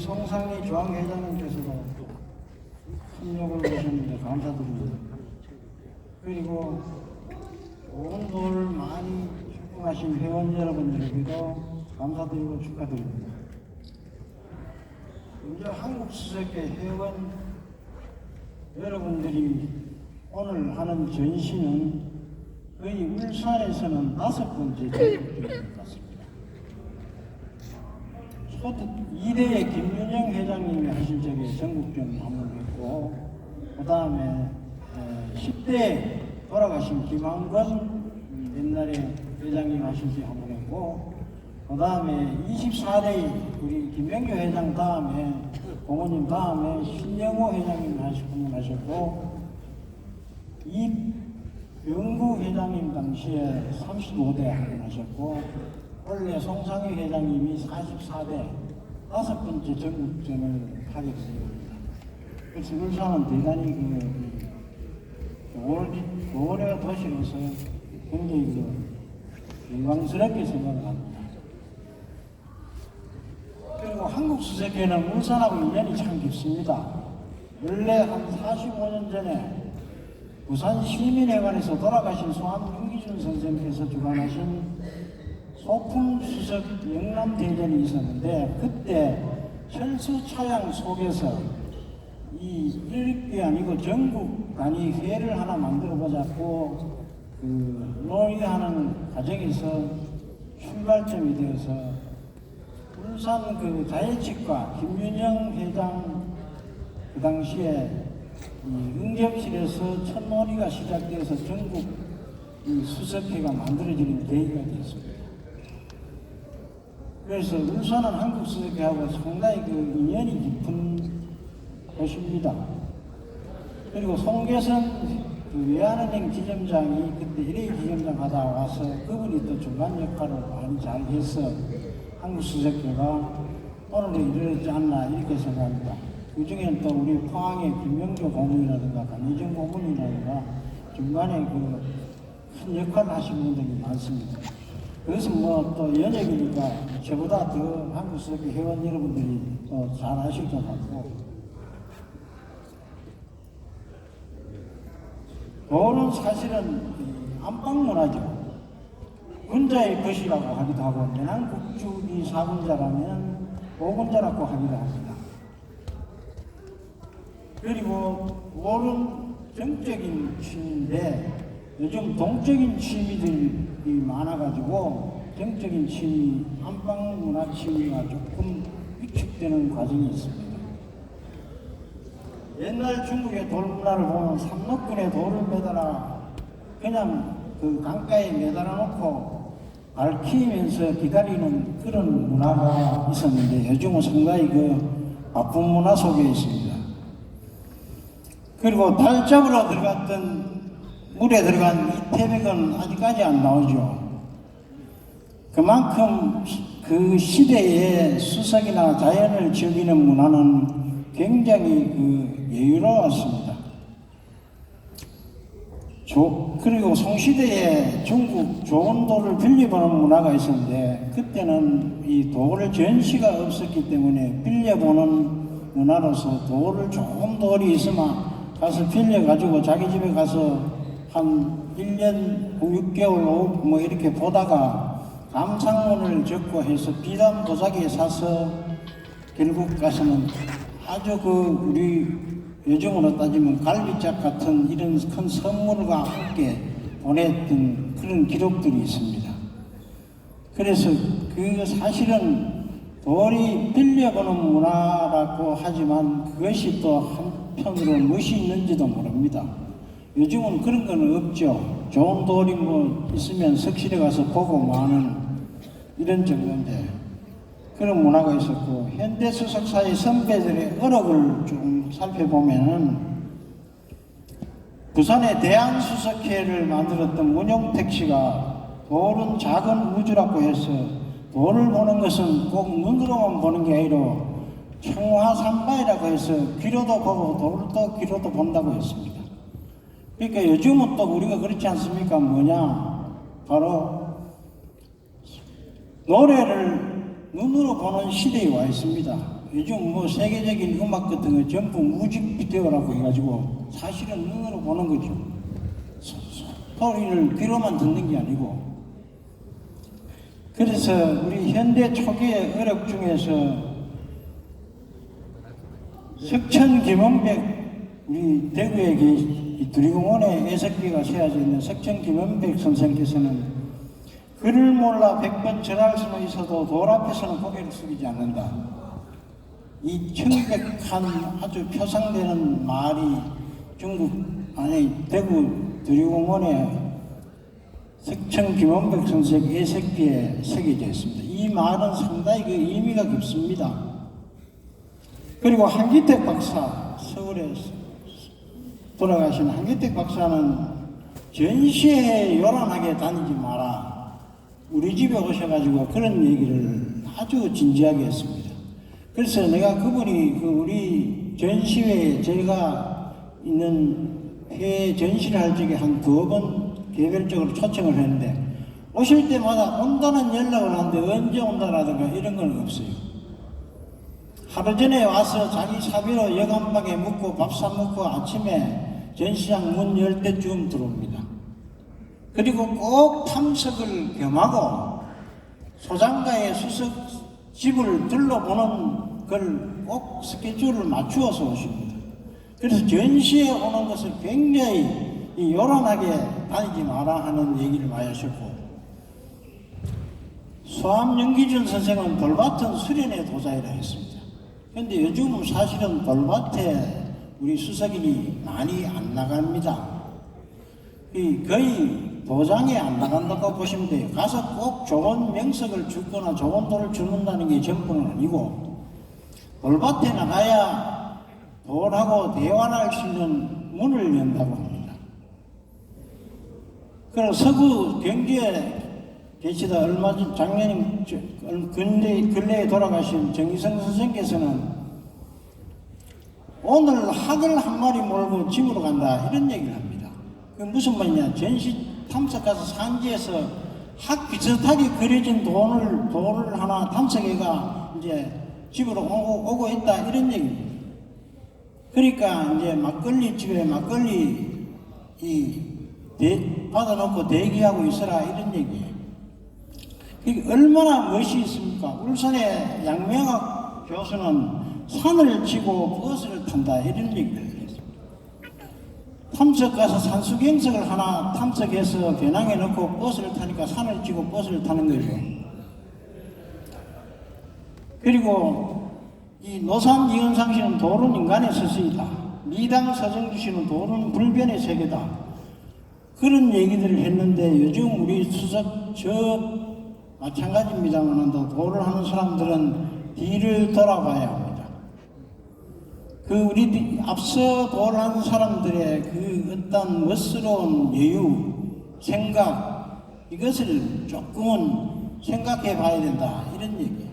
송상희 중앙회장님께서도 협력을 해주셨는데 감사드립니다. 그리고 좋은 도를 많이 출동하신 회원 여러분들에게도 감사드리고 축하드립니다. 먼저 한국수석회 회원 여러분들이 오늘 하는 전시는 거의 울산에서는 5번째 전국적인 것 같습니다. 초대 2대의 김윤영 회장님이 하신 적에 전국전 한번 했고, 그 다음에 10대 돌아가신 김한건 옛날에 회장님 하신 적에 한번 했고, 그 다음에 24대 우리 김명규 회장 다음에 고모님 다음에 신영호 회장님 하셨고, 이병구 회장님 당시에 35대 한번 하셨고, 원래 송상희 회장님이 44대 5번째 전국전을 하게 됩니다. 그래서 울산은 대단히 고려 도시로서 굉장히 영광스럽게 생각을 합니다. 그리고 한국수석회는 울산하고 인연이 참 깊습니다. 원래 한 45년 전에 부산 시민회관에서 돌아가신 소함윤기준 선생님께서 주관하신 소풍수석 영남대전이 있었는데, 그때 철수 차양 속에서 이게 아니고 전국 단위 회를 하나 만들어 보자고 논의하는 과정에서 출발점이 되어서 울산 자예측과 김윤영 회장 그 당시에 응접실에서 첫 논의가 시작되어서 전국 수석회가 만들어지는 계기가 되었습니다. 그래서 울산은 한국 수석회하고 상당히 인연이 깊은 곳입니다. 그리고 송계선 외환은행 지점장이 그때 LA 지점장 하다 와서 그분이 또 중간 역할을 많이 잘 해서 한국 수석회가 오늘에 이르렀지 않나 이렇게 생각합니다. 그 중에는 또 우리 포항의 김명조 고문이라든가 강희정 고문이라든가 중간에 큰 역할을 하신 분들이 많습니다. 그래서 또 연예계니까 저보다 더 한국 수석회 회원 여러분들이 잘 아실 것 같고, 도는 사실은 안방문화죠. 군자의 것이라고 하기도 하고, 내난국주기 4군자라면 5군자라고 하기도 합니다. 그리고 돌은 정적인 취미인데 요즘 동적인 취미들이 많아가지고 정적인 취미, 안방문화 취미가 조금 위축되는 과정이 있습니다. 옛날 중국의 돌문화를 보면 삼록군에 돌을 매달아 그냥 강가에 매달아 놓고 밝히면서 기다리는 그런 문화가 있었는데, 요즘은 상당히 바쁜 문화 속에 있습니다. 그리고 달 잡으러 들어갔던 물에 들어간 이태백은 아직까지 안 나오죠. 그만큼 그 시대의 수석이나 자연을 즐기는 문화는 굉장히 여유로웠습니다. 그리고 송시대에 중국 좋은 돌을 빌려보는 문화가 있었는데, 그때는 이 돌 전시가 없었기 때문에 빌려보는 문화로서 좋은 돌이 있으면 가서 빌려가지고 자기 집에 가서 한 1년 6개월 이렇게 보다가 감상문을 적고 해서 비단 보자기에 사서 결국 가서는 아주 우리 요즘으로 따지면 갈비짝 같은 이런 큰 선물과 함께 보냈던 그런 기록들이 있습니다. 그래서 사실은 돌이 빌려보는 문화라고 하지만 그것이 또 한편으로 무엇이 있는지도 모릅니다. 요즘은 그런 건 없죠. 좋은 돌이 있으면 석실에 가서 보고 마는 이런 정도인데, 그런 문화가 있었고, 현대 수석사의 선배들의 어록을 좀 살펴보면은 부산의 대한수석회를 만들었던 문용택 씨가 돌은 작은 우주라고 해서 돌을 보는 것은 꼭 눈으로만 보는 게 아니라 청화삼바이라고 해서 귀로도 보고 돌도 귀로도 본다고 했습니다. 그러니까 요즘은 또 우리가 그렇지 않습니까? 바로 노래를 눈으로 보는 시대에 와 있습니다. 요즘 뭐 세계적인 음악 같은 거 전부 뮤직비디오라고 해가지고 사실은 눈으로 보는 거죠. 소리를 귀로만 듣는 게 아니고. 그래서 우리 현대 초기의 어록 중에서 석천 김원백, 우리 대구에 두리공원에 애석비가 세워져 있는 석천 김원백 선생께서는 글을 몰라 100번 절할 수는 있어도 돌 앞에서는 고개를 숙이지 않는다. 이 청백한 아주 표상되는 말이 대구 두리공원에 석천 김원백 선생 애석비에 새겨져 있습니다. 이 말은 상당히 그 의미가 깊습니다. 그리고 한기택 박사, 서울에 돌아가신 한기택 박사는 전시회에 요란하게 다니지 마라. 우리 집에 오셔가지고 그런 얘기를 아주 진지하게 했습니다. 그래서 내가 그분이 우리 전시회에 제가 있는 회에 전시를 할 적에 한 2번 개별적으로 초청을 했는데 오실 때마다 온다는 연락을 하는데 언제 온다라든가 이런 건 없어요. 하루 전에 와서 자기 사비로 여간방에 묵고 밥 사 먹고 아침에 전시장 문 열 때쯤 들어옵니다. 그리고 꼭 탐색을 겸하고 소장가의 수석 집을 둘러보는 걸 꼭 스케줄을 맞추어서 오십니다. 그래서 전시에 오는 것을 굉장히 요란하게 다니지 마라 하는 얘기를 많이 하셨고, 수암영기준 선생은 돌밭은 수련의 도자이라 했습니다. 그런데 요즘은 사실은 돌밭에 우리 수석인이 많이 안 나갑니다. 거의 도장에 안 나간다고 보시면 돼요. 가서 꼭 좋은 명석을 주거나 좋은 돌을 주는다는 게 전부는 아니고, 돌밭에 나가야 돌하고 대화할 수 있는 문을 연다고 합니다. 그리고 서구 경주에 계시다 얼마 전 작년에 근래에 돌아가신 정희성 선생께서는 오늘 학을 한 마리 몰고 집으로 간다 이런 얘기를 합니다. 그 무슨 말이냐, 전시 탐색 가서 산지에서 학 비슷하게 그려진 돌을 하나 탐색해가 이제 집으로 오고 있다 이런 얘기입니다. 그러니까 이제 막걸리 집에 막걸리 받아놓고 대기하고 있어라 이런 얘기예요. 이게 얼마나 멋이 있습니까? 울산의 양명학 교수는 산을 치고 버스를 탄다 이런 얘기를 했습니다. 탐색 가서 산수경석을 하나 탐색해서 배낭에 넣고 버스를 타니까 산을 치고 버스를 타는 거죠. 그리고 이 노산 이은상 씨는 돌은 인간의 서서이다. 미당 서정주 씨는 돌은 불변의 세계다. 그런 얘기들을 했는데 요즘 우리 수석 마찬가지입니다만 돌을 하는 사람들은 뒤를 돌아봐야 합니다. 우리 앞서 돌을 하는 사람들의 어떤 멋스러운 여유, 생각, 이것을 조금은 생각해 봐야 된다 이런 얘기예요.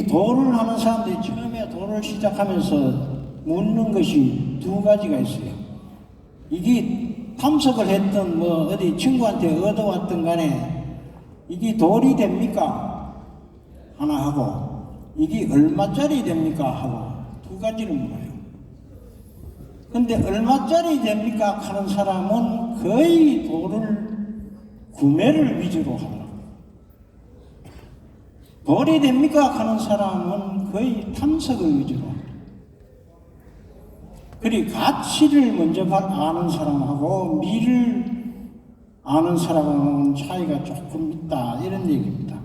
돌을 하는 사람들이 처음에 돌을 시작하면서 묻는 것이 2가지가 있어요. 이게 탐색을 했던 어디 친구한테 얻어왔던 간에 이게 돌이 됩니까? 하나 하고 이게 얼마짜리 됩니까? 하고 2가지를 물어요. 근데 얼마짜리 됩니까? 하는 사람은 거의 돌을 구매를 위주로 하더라고요. 돌이 됩니까? 하는 사람은 거의 탐색을 위주로 합니다. 그리고 가치를 먼저 아는 사람하고 미를 아는 사람하고는 차이가 조금 있다 이런 얘기입니다.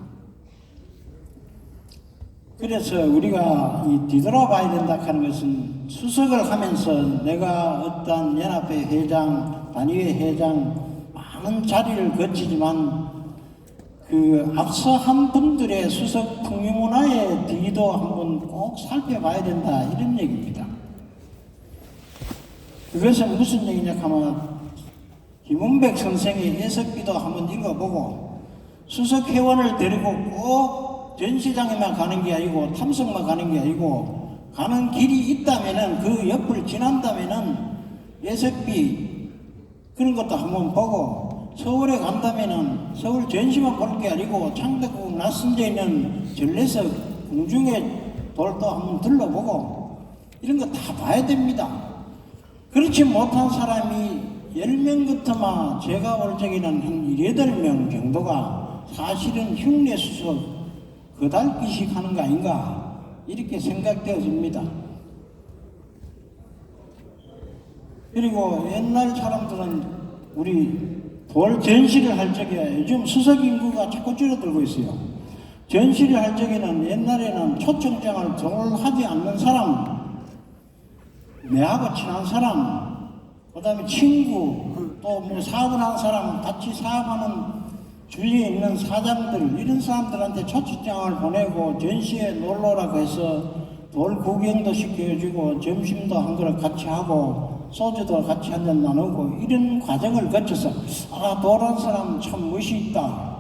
그래서 우리가 뒤돌아봐야 된다 하는 것은 수석을 하면서 내가 어떤 연합회 회장, 단위회 회장 많은 자리를 거치지만 앞서 한 분들의 수석 풍류문화의 뒤도 한번 꼭 살펴봐야 된다 이런 얘기입니다. 그것은 무슨 얘기냐 하면 김원백 선생의 애석비도 한번 읽어보고 수석 회원을 데리고 꼭 전시장에만 가는 게 아니고 탐색만 가는 게 아니고 가는 길이 있다면은 그 옆을 지난다면은 애석비 그런 것도 한번 보고 서울에 간다면은 서울 전시만 볼 게 아니고 창덕궁 쭉 낯선데 있는 전래석 궁중의 돌도 한번 둘러보고 이런 거 다 봐야 됩니다. 그렇지 못한 사람이 10명 같으면 제가 올 적에는 한 8명 정도가 사실은 흉내 수서 거달기식 하는 거 아닌가 이렇게 생각되어집니다. 그리고 옛날 사람들은 우리 돌 전시를 할 적에 요즘 수석 인구가 자꾸 줄어들고 있어요. 전시를 할 적에는 옛날에는 초청장을 돌하지 않는 사람, 내하고 친한 사람, 그 다음에 친구, 또 뭐 사업을 하는 사람, 같이 사업하는 주위에 있는 사장들, 이런 사람들한테 초청장을 보내고 전시에 놀러라고 해서 돌 구경도 시켜주고 점심도 한 그릇 같이 하고 소주도 같이 한잔 나누고 이런 과정을 거쳐서 돌한 사람 참 멋있다.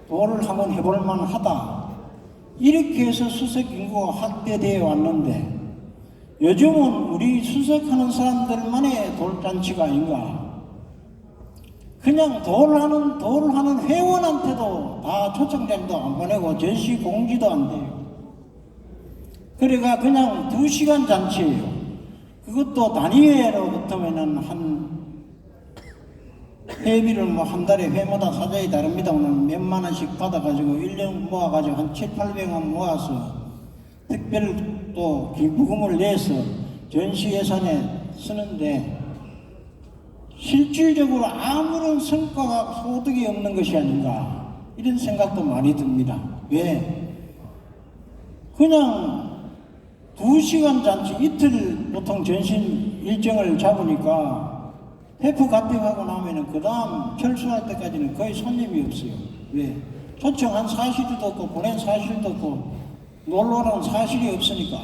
돌을 한번 해볼 만하다. 이렇게 해서 수석 인구가 확대되어 왔는데 요즘은 우리 수석하는 사람들만의 돌잔치가 아닌가. 그냥 돌하는 회원한테도 다 초청장도 안 보내고 전시 공지도 안 돼요. 그러니까 그냥 2시간 잔치예요. 그것도 단위회로 붙으면은 회비를 뭐 한 달에 회마다 사정이 다릅니다. 오늘 몇만 원씩 받아가지고 1년 모아가지고 한 700~800원 모아서 특별 또 기부금을 내서 전시 예산에 쓰는데 실질적으로 아무런 성과가 소득이 없는 것이 아닌가 이런 생각도 많이 듭니다. 왜? 그냥 2시간 잔치 이틀 보통 전신 일정을 잡으니까 회프 가택하고 나면은 그 다음 철수할 때까지는 거의 손님이 없어요. 왜? 초청한 사실도 없고 보낸 사실도 없고 놀러라는 사실이 없으니까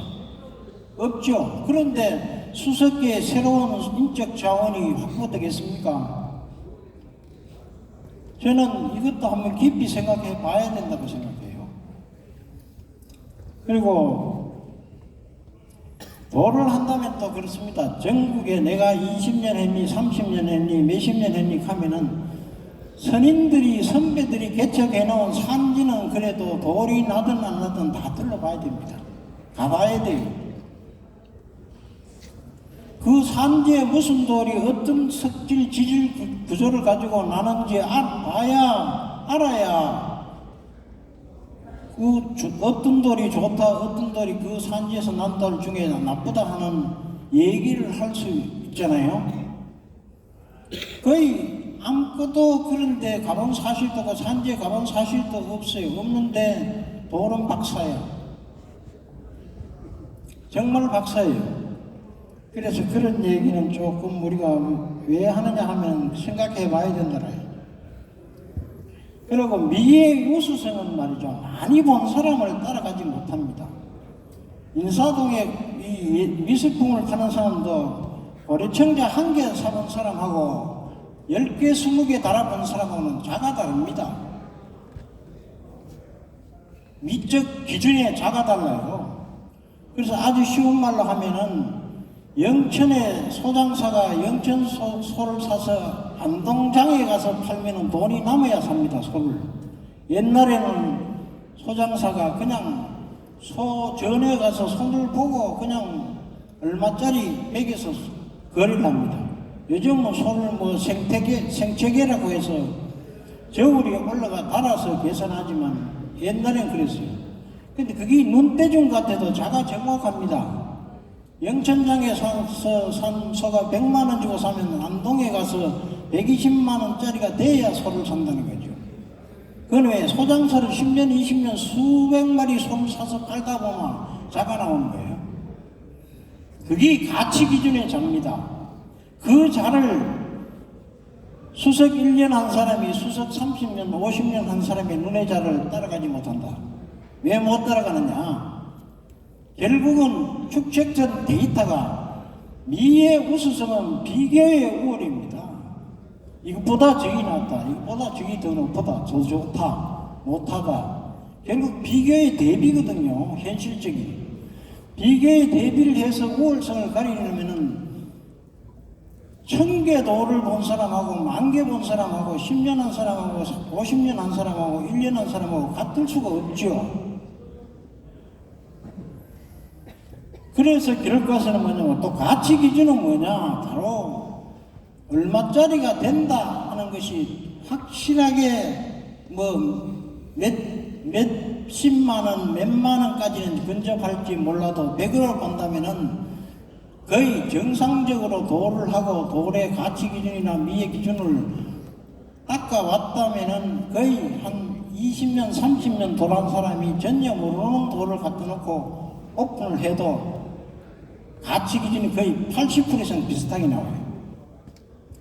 없죠. 그런데 수석계의 새로운 인적 자원이 확보되겠습니까? 저는 이것도 한번 깊이 생각해 봐야 된다고 생각해요. 그리고 돌을 한다면 또 그렇습니다. 전국에 내가 20년 했니 30년 했니 몇십 년 했니 하면은 선인들이 선배들이 개척해 놓은 산지는 그래도 돌이 나든 안 나든 다 둘러봐야 됩니다. 가봐야 돼요. 그 산지에 무슨 돌이 어떤 석질 지질 구조를 가지고 나는지 알아야 그 어떤 돌이 좋다 어떤 돌이 그 산지에서 난 돌 중에 나쁘다 하는 얘기를 할 수 있잖아요. 거의 아무것도 그런데 가본 사실도 없고 산지에 가본 사실도 없어요. 없는데 돌은 박사예요. 정말 박사예요. 그래서 그런 얘기는 조금 우리가 왜 하느냐 하면 생각해 봐야 된다라요. 그리고 미의 우수성은 말이죠. 많이 본 사람을 따라가지 못합니다. 인사동에 이 미술품을 파는 사람도 고려청자 1개 사본 사람하고 10개, 20개 달아본 사람하고는 자가 다릅니다. 미적 기준에 자가 달라요. 그래서 아주 쉬운 말로 하면은 영천의 소장사가 영천 소를 사서 안동장에 가서 팔면은 돈이 남아야 삽니다. 소를. 옛날에는 소장사가 그냥 소 전에 가서 손을 보고 그냥 얼마짜리 매겨서 거래를 합니다. 요즘은 소를 뭐 생채계라고 해서 저울이 올라가 달아서 계산하지만 옛날엔 그랬어요. 근데 그게 눈대중 같아도 자가 정확합니다. 영천장에 산 소가 100만 원 주고 사면 안동에 가서 120만 원짜리가 돼야 소를 산다는 거죠. 그건 왜? 소장사를 10년, 20년 수백 마리 소를 사서 팔다 보면 자가 나오는 거예요. 그게 가치 기준의 자입니다. 그 자를 수석 1년 한 사람이 수석 30년, 50년 한 사람의 눈의 자를 따라가지 못한다. 왜 못 따라가느냐? 결국은 축적된 데이터가 미의 우수성은 비교의 우월입니다. 이것보다 저기 낫다, 이것보다 저기 더 높다, 더 좋다, 못하다. 결국 비교의 대비거든요. 현실적인. 비교의 대비를 해서 우월성을 가리려면은 1000개 도를 본 사람하고 10,000개 본 사람하고 10년 한 사람하고 50년 한 사람하고 1년 한 사람하고 같을 수가 없죠. 그래서 결과서는 뭐냐면 또 가치 기준은 뭐냐, 바로 얼마짜리가 된다 하는 것이 확실하게 몇십만 원, 몇만 원까지는 근접할지 몰라도 100원을 본다면은 거의 정상적으로 도를 하고 도의 가치 기준이나 미의 기준을 닦아왔다면은 거의 한 20년, 30년 도란 사람이 전혀 모르는 도를 갖다 놓고 오픈을 해도 가치 기준이 거의 80% 이상 비슷하게 나와요.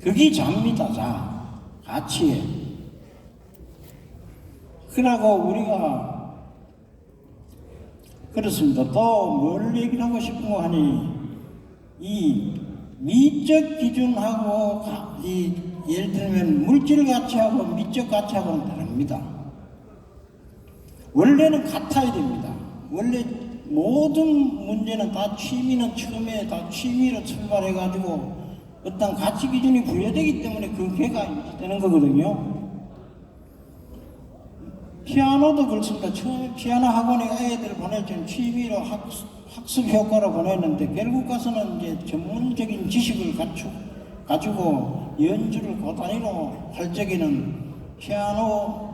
그게 자입니다, 자. 가치에. 그러고 우리가 그렇습니다. 또 뭘 얘기를 하고 싶은 거 하니, 이 미적 기준하고 예를 들면 물질 가치하고 미적 가치하고는 다릅니다. 원래는 같아야 됩니다. 원래 모든 문제는 다 취미는 처음에 다 취미로 출발해가지고 어떤 가치 기준이 부여되기 때문에 그 개가 되는 거거든요. 피아노도 그렇습니다. 처음에 피아노 학원에 아이들 보낼 때는 취미로 학습 효과로 보냈는데 결국 가서는 이제 전문적인 지식을 가지고 연주를 그 단위로 할 적에는 피아노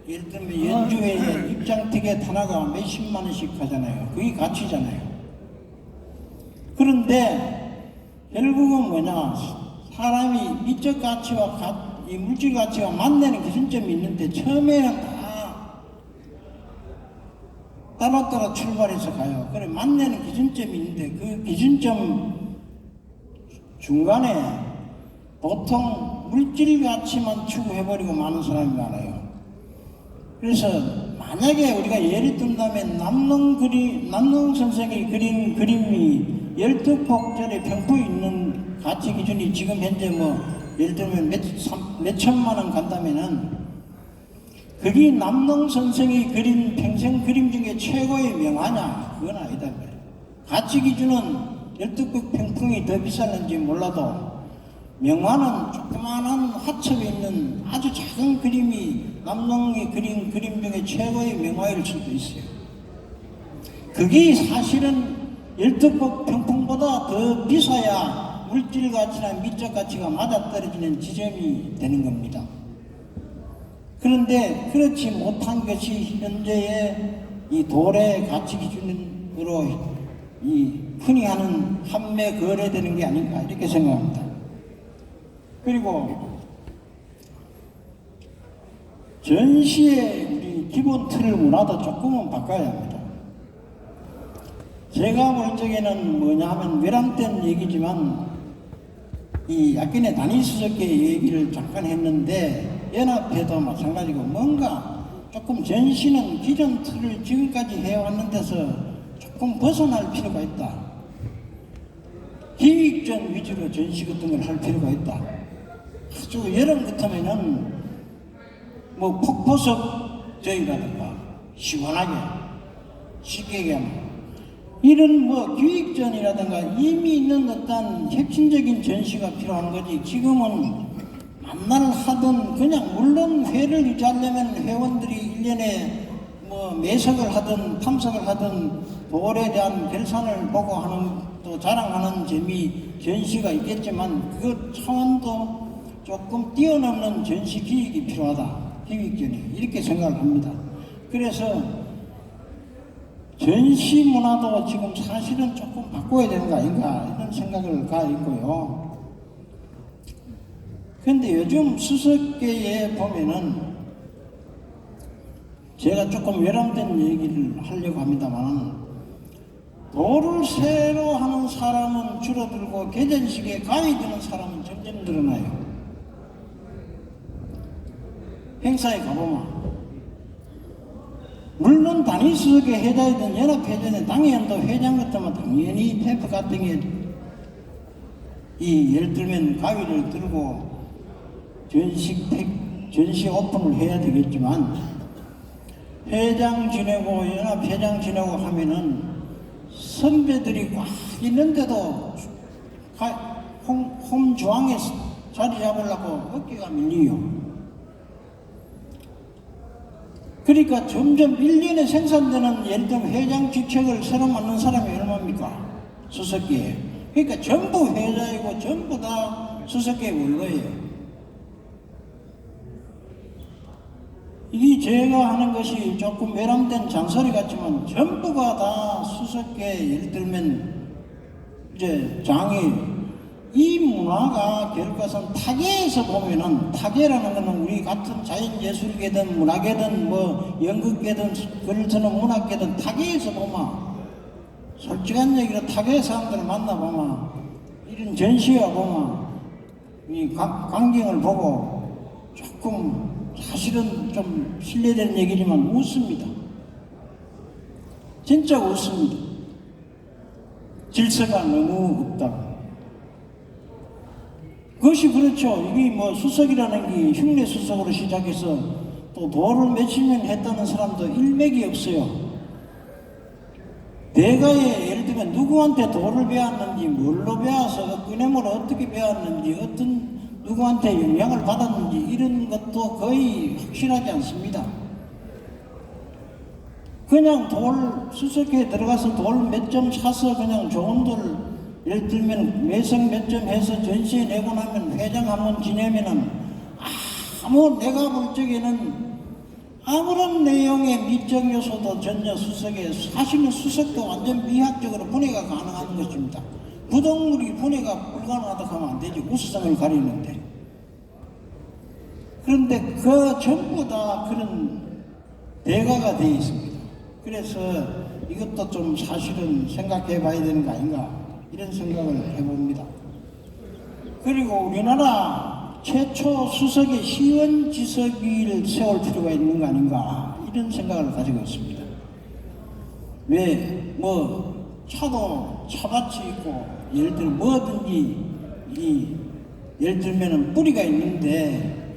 예를 들면 연주회 입장 티켓 하나가 몇십만 원씩 하잖아요. 그게 가치잖아요. 그런데 결국은 뭐냐, 사람이 미적 가치와 이 물질 가치가 만나는 기준점이 있는데 처음에는 다 따로따로 출발해서 가요. 그래 만나는 기준점이 있는데 그 기준점 중간에 보통 물질 가치만 추구해버리고 많은 사람이 많아요. 그래서 만약에 우리가 예를 든다면 남농 선생이 그린 그림이 12폭짜리 평포 있는 가치 기준이 지금 현재 예를 들면 몇 천만 원 간다면은 그게 남농 선생이 그린 평생 그림 중에 최고의 명화냐? 그건 아니다. 가치 기준은 12폭 평풍이 더 비쌌는지 몰라도 명화는 조그마한 화첩에 있는 아주 작은 그림이 남농이 그린 그림 중에 최고의 명화일 수도 있어요. 그게 사실은 12폭 평풍보다 더 비싸야 물질 가치나 미적 가치가 맞아떨어지는 지점이 되는 겁니다. 그런데 그렇지 못한 것이 현재의 이 도의 가치 기준으로 이 흔히 하는 판매 거래되는 게 아닌가 이렇게 생각합니다. 그리고 전시의 우리 기본 틀 문화도 조금은 바꿔야 합니다. 제가 볼 적에는 뭐냐 하면 외람된 얘기지만 이 약간의 단위수석계 얘기를 잠깐 했는데 연합회도 마찬가지고 뭔가 조금 전시는 기존 틀을 지금까지 해왔는 데서 조금 벗어날 필요가 있다. 기획전 위주로 전시 같은 걸 할 필요가 있다. 아주 여름 같으면은 폭포석전이라든가 시원하게 쉽게 얘기하면 이런 기획전이라든가 이미 있는 어떤 혁신적인 전시가 필요한 거지. 지금은 만날 하든 그냥 물론 회를 유지하려면 회원들이 1년에 매석을 하든 탐석을 하든 돌에 대한 결산을 보고 하는 또 자랑하는 재미 전시가 있겠지만 그 차원도 조금 뛰어넘는 전시 기획이 필요하다. 기획전이 이렇게 생각을 합니다. 그래서 전시 문화도 지금 사실은 조금 바꿔야 되는 거 아닌가 이런 생각을 가 있고요. 근데 요즘 수석계에 보면은 제가 조금 외람된 얘기를 하려고 합니다만 도를 새로 하는 사람은 줄어들고 개전식에 가위 드는 사람은 점점 늘어나요. 행사에 가보면 물론 단위수석에 해당되는 연합회전에 당연도 회장 같으면 당연히 테이프 같은 게 예를 들면 가위를 들고 전시 오픈을 해야 되겠지만 회장 지내고 연합회장 지내고 하면은 선배들이 꽉 있는데도 홈중앙에 자리 잡으려고 어깨가 밀려요. 그러니까 점점 1년에 생산되는 예를 들면 회장 직책을 새로 맡는 사람이 얼마입니까? 수석계예요. 그러니까 전부 회장이고 전부 다 수석계 원로예요. 이 제가 하는 것이 조금 외람된 잔소리 같지만 전부가 다 수석계 예를 들면 이제 장이 이 문화가 결국은 타계에서 보면은 타계라는 것은 우리 같은 자연예술계든 문화계든 뭐 연극계든 글을 쓰는 문학계든 타계에서 보면 솔직한 얘기로 타계 사람들을 만나보면 이런 전시회 보면 이 광경을 보고 조금 사실은 좀 실례되는 얘기지만 웃습니다. 진짜 웃습니다. 질서가 너무 없다. 그것이 그렇죠. 이게 뭐 수석이라는 게 흉내 수석으로 시작해서 또 도를 몇십 년 했다는 사람도 일맥이 없어요. 대가에 예를 들면 누구한테 도를 배웠는지, 뭘로 배워서 끄내물 어떻게 배웠는지, 어떤 누구한테 영향을 받았는지 이런 것도 거의 확실하지 않습니다. 그냥 돌 수석회에 들어가서 돌 몇 점 차서 그냥 좋은 돌 예를 들면 매성 몇 점 해서 전시에 내고 나면 회장 한번 지내면은 아무 내가 볼 적에는 아무런 내용의 미적 요소도 전혀 수석에 사실은 수석도 완전 미학적으로 분해가 가능한 것입니다. 부동물이 분해가 불가능하다고 하면 안 되지. 우수성을 가리는데. 그런데 그 전부 다 그런 대가가 되어 있습니다. 그래서 이것도 좀 사실은 생각해 봐야 되는 거 아닌가 이런 생각을 해봅니다. 그리고 우리나라 최초 수석의 시원지석위를 세울 필요가 있는 거 아닌가 이런 생각을 가지고 있습니다. 왜 뭐 차도 차밭이 있고 예를 들어 뭐든지 예를 들면은 뿌리가 있는데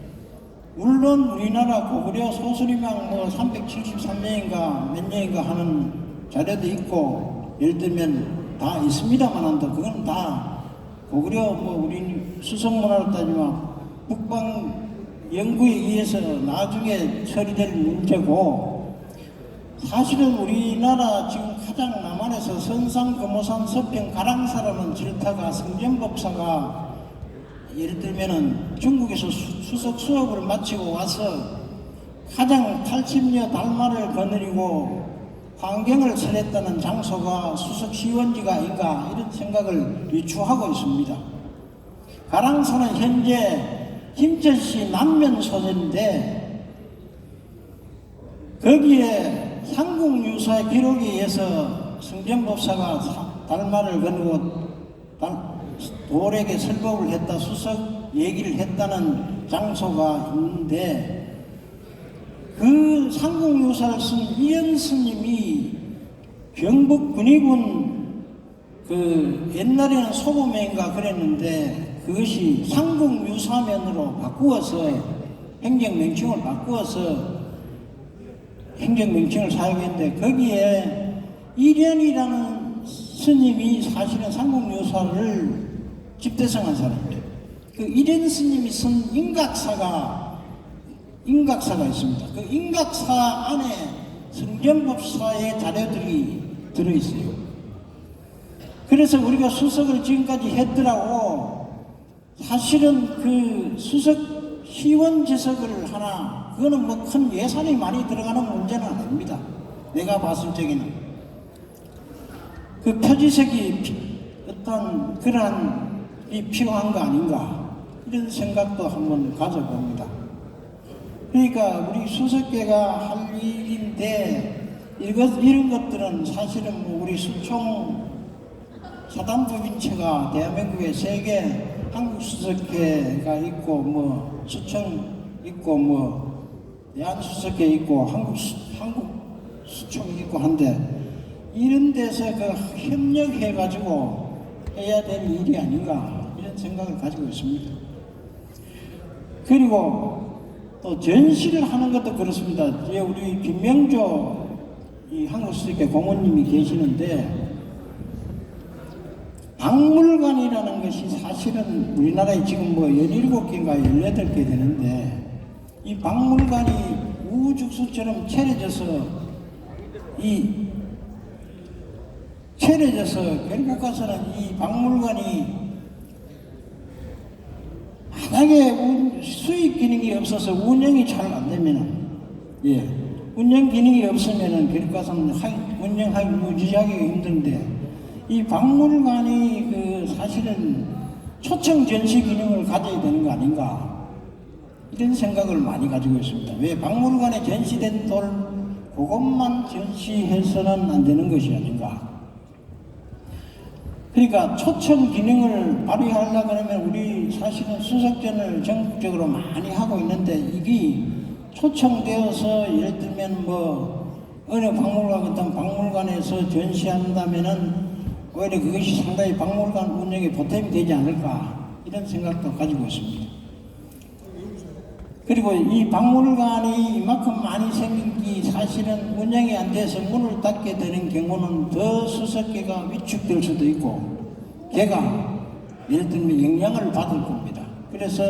물론 우리나라 고구려 소수림양 뭐 373년인가 몇 년인가 하는 자료도 있고 예를 들면 다 있습니다만도 그건 다 고구려 뭐 우리 수성문화로 따지면 북방 연구에 의해서 나중에 처리될 문제고 사실은 우리나라 지금 가장 남한에서 선상, 금오산, 서평, 가랑사라는 질타가 성전법사가 예를 들면은 중국에서 수석 수업을 마치고 와서 가장 80여 달마를 거느리고 환경을 설했다는 장소가 수석 시원지가 아닌가 이런 생각을 유추하고 있습니다. 가랑사는 현재 김천시 남면 소재인데 거기에 삼국유사 기록에 의해서 성전법사가 달마를 거느고 돌에게 설법을 했다 수석 얘기를 했다는 장소가 있는데 그 삼국유사를 쓴 이현 스님이 경북 군위군 그 옛날에는 소보명인가 그랬는데 그것이 삼국유사면으로 바꾸어서 행정명칭을 바꾸어서 행정명칭을 사용했는데 거기에 이련이라는 스님이 사실은 삼국유사를 집대성한 사람이에요. 그 이련 스님이 쓴 인각사가 있습니다. 그 인각사 안에 성전법사의 자료들이 들어있어요. 그래서 우리가 수석을 지금까지 했더라고 사실은 그 수석 시원지석을 하나 그거는 뭐 큰 예산이 많이 들어가는 문제는 아닙니다. 내가 봤을 적에는 그 표지색이 어떤 그러한 이 필요한 거 아닌가 이런 생각도 한번 가져봅니다. 그러니까 우리 수석계가 할 일인데 이런 것들은 사실은 뭐 우리 수총 사단법인체가 대한민국에 3개 한국 수석회가 있고 뭐 수청 있고 뭐 대한수석회 있고 한국 수총이 있고 한데 이런 데서 그 협력해 가지고 해야 될 일이 아닌가 이런 생각을 가지고 있습니다. 그리고 또 전시를 하는 것도 그렇습니다. 우리 김명조 이 한국수석회 고모님이 계시는데 박물관이라는 박물관이라는 것이 사실은 우리나라에 지금 뭐 17개인가 18개 되는데 이 박물관이 우죽수처럼 차려져서 결국 가서는 이 박물관이 만약에 수익 기능이 없어서 운영이 잘 안 되면은, 운영 기능이 없으면은 결국 가서는 운영하기 유지하기가 힘든데, 이 박물관이 사실은 초청 전시 기능을 가져야 되는 거 아닌가, 이런 생각을 많이 가지고 있습니다. 왜 박물관에 전시된 돌 그것만 전시해서는 안 되는 것이 아닌가. 그러니까 초청 기능을 발휘하려고 그러면 우리 사실은 수석전을 전국적으로 많이 하고 있는데, 이게 초청되어서 예를 들면 어느 박물관 같은 박물관에서 전시한다면은 오히려 그것이 상당히 박물관 운영에 보탬이 되지 않을까, 이런 생각도 가지고 있습니다. 그리고 이 박물관이 이만큼 많이 생긴 게 사실은 운영이 안 돼서 문을 닫게 되는 경우는 더 수석계가 위축될 수도 있고 걔가 예를 들면 영향을 받을 겁니다. 그래서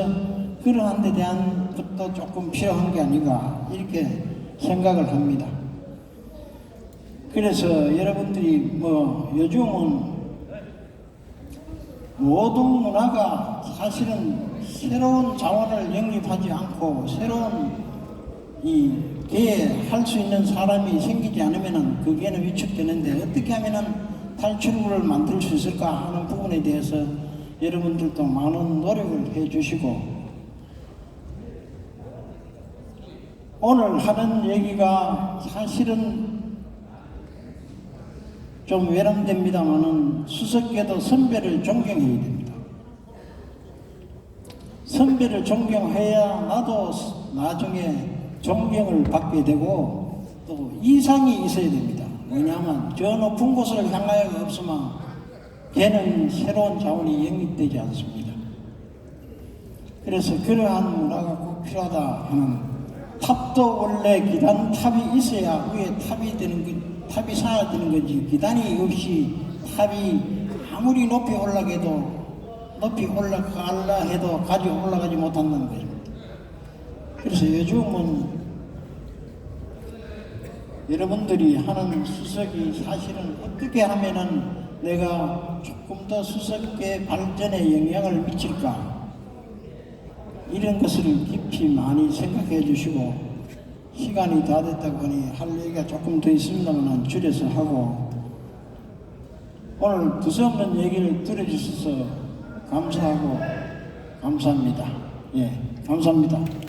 그러한 데 대한 것도 조금 필요한 게 아닌가, 이렇게 생각을 합니다. 그래서 여러분들이 요즘은 모든 문화가 사실은 새로운 자원을 영입하지 않고 새로운 할 수 있는 사람이 생기지 않으면 그게는 위축되는데, 어떻게 하면 탈출구를 만들 수 있을까 하는 부분에 대해서 여러분들도 많은 노력을 해 주시고, 오늘 하는 얘기가 사실은 좀 외람됩니다만은 수석계도 선배를 존경해야 됩니다. 선배를 존경해야 나도 나중에 존경을 받게 되고 또 이상이 있어야 됩니다. 왜냐하면 저 높은 곳을 향하여가 없으면 걔는 새로운 자원이 영입되지 않습니다. 그래서 그러한 문화가 꼭 필요하다 하는, 탑도 원래 기단 탑이 있어야 위에 탑이 되는 탑이 쌓아야 되는 거지, 기단이 없이 탑이 아무리 높이 올라가도 가지고 올라가지 못한다는 거죠. 그래서 요즘은 여러분들이 하는 수석이 사실은 어떻게 하면은 내가 조금 더 수석계 발전에 영향을 미칠까, 이런 것을 깊이 많이 생각해 주시고, 시간이 다 됐다고 하니 할 얘기가 조금 더 있습니다만 줄여서 하고, 오늘 두서없는 얘기를 들어주셔서 감사합니다. 감사합니다.